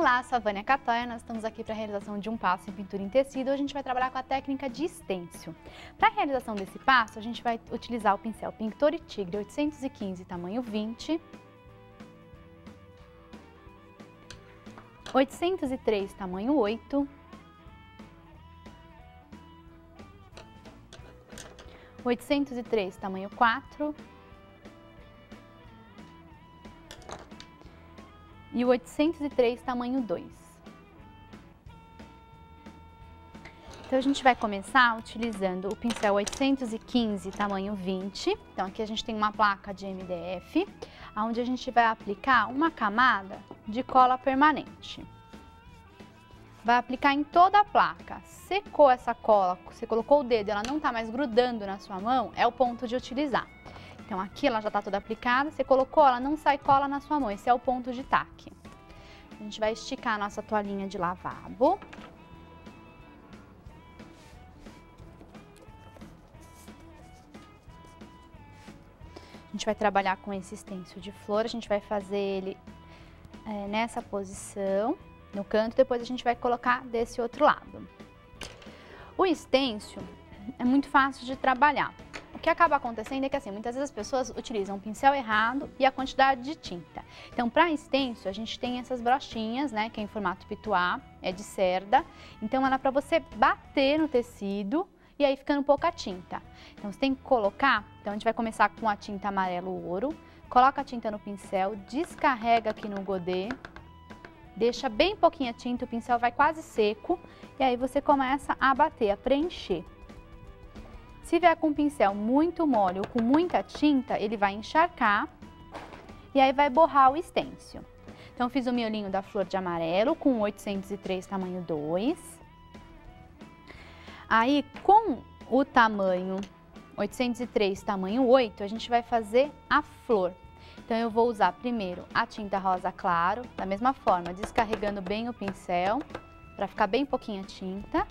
Olá, sou a Vânia Catoia, nós estamos aqui para a realização de um passo em pintura em tecido. Hoje a gente vai trabalhar com a técnica de estêncil. Para a realização desse passo, a gente vai utilizar o pincel Pintor Tigre 815, tamanho 20, 803, tamanho 8, 803, tamanho 4, e o 803, tamanho 2. Então, a gente vai começar utilizando o pincel 815, tamanho 20. Então, aqui a gente tem uma placa de MDF, onde a gente vai aplicar uma camada de cola permanente. Vai aplicar em toda a placa. Secou essa cola, você colocou o dedo e ela não está mais grudando na sua mão, é o ponto de utilizar. Então, aqui ela já está toda aplicada, você colocou, ela não sai cola na sua mão, esse é o ponto de taque. A gente vai esticar a nossa toalhinha de lavabo. A gente vai trabalhar com esse estêncil de flor, a gente vai fazer ele nessa posição, no canto, depois a gente vai colocar desse outro lado. O estêncil é muito fácil de trabalhar. O que acaba acontecendo é que assim, muitas vezes as pessoas utilizam o pincel errado e a quantidade de tinta. Então, para estêncil, a gente tem essas brochinhas, né, que é em formato pituá, é de cerda. Então, ela é para você bater no tecido e aí ficando pouca tinta. Então, você tem que colocar, então a gente vai começar com a tinta amarelo ouro, coloca a tinta no pincel, descarrega aqui no godê, deixa bem pouquinha tinta, o pincel vai quase seco e aí você começa a bater, a preencher. Se vier com o pincel muito mole ou com muita tinta, ele vai encharcar e aí vai borrar o estêncil. Então, fiz o miolinho da flor de amarelo com 803, tamanho 2. Aí, com o tamanho 803, tamanho 8, a gente vai fazer a flor. Então, eu vou usar primeiro a tinta rosa claro, da mesma forma, descarregando bem o pincel, para ficar bem pouquinha tinta.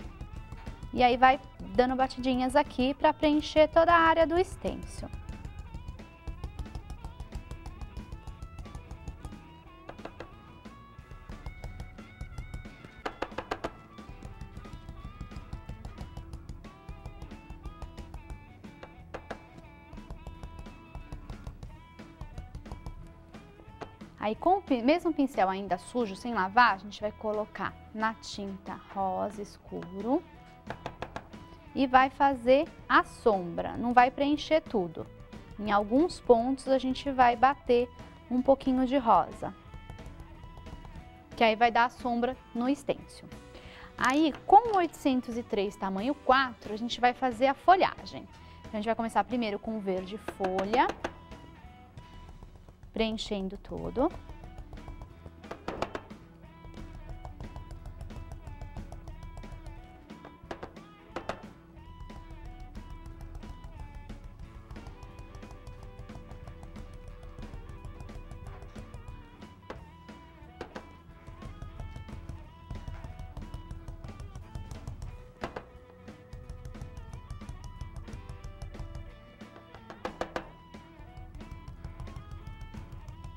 E aí vai dando batidinhas aqui para preencher toda a área do estêncil. Aí, com o mesmo pincel ainda sujo, sem lavar, a gente vai colocar na tinta rosa escuro. E vai fazer a sombra, não vai preencher tudo. Em alguns pontos a gente vai bater um pouquinho de rosa, que aí vai dar a sombra no estêncil. Aí, com o 803 tamanho 4, a gente vai fazer a folhagem. Então, a gente vai começar primeiro com o verde folha, preenchendo todo.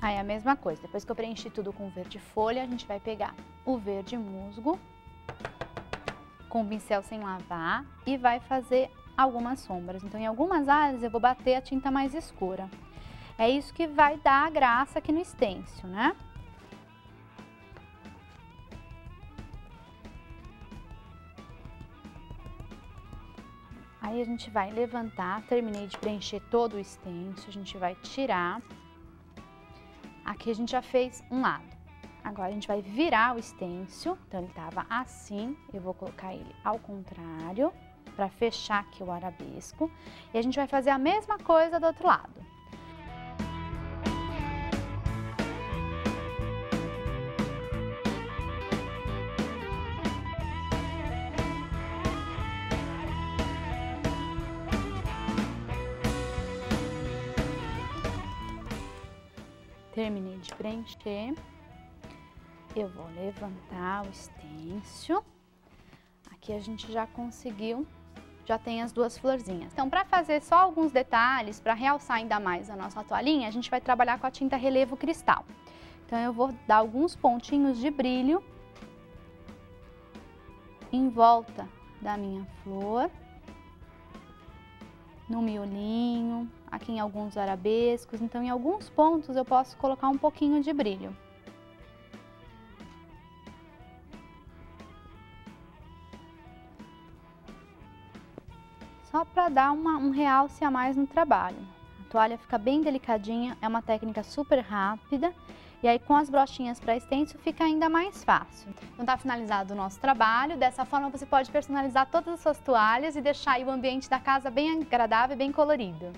Aí a mesma coisa, depois que eu preenchi tudo com verde folha, a gente vai pegar o verde musgo, com o pincel sem lavar, e vai fazer algumas sombras. Então, em algumas áreas eu vou bater a tinta mais escura. É isso que vai dar a graça aqui no estêncil, né? Aí a gente vai levantar, terminei de preencher todo o estêncil, a gente vai tirar. Aqui a gente já fez um lado. Agora a gente vai virar o estêncil, então ele estava assim, eu vou colocar ele ao contrário, para fechar aqui o arabesco. E a gente vai fazer a mesma coisa do outro lado. Terminei de preencher, eu vou levantar o estêncil. Aqui a gente já conseguiu, já tem as duas florzinhas. Então, para fazer só alguns detalhes, para realçar ainda mais a nossa toalhinha, a gente vai trabalhar com a tinta relevo cristal. Então, Então eu vou dar alguns pontinhos de brilho em volta da minha flor, no miolinho, aqui em alguns arabescos. Então em alguns pontos eu posso colocar um pouquinho de brilho. Só para dar um realce a mais no trabalho. A toalha fica bem delicadinha, é uma técnica super rápida. E aí com as brochinhas para stencil fica ainda mais fácil. Então tá finalizado o nosso trabalho. Dessa forma você pode personalizar todas as suas toalhas e deixar aí o ambiente da casa bem agradável e bem colorido.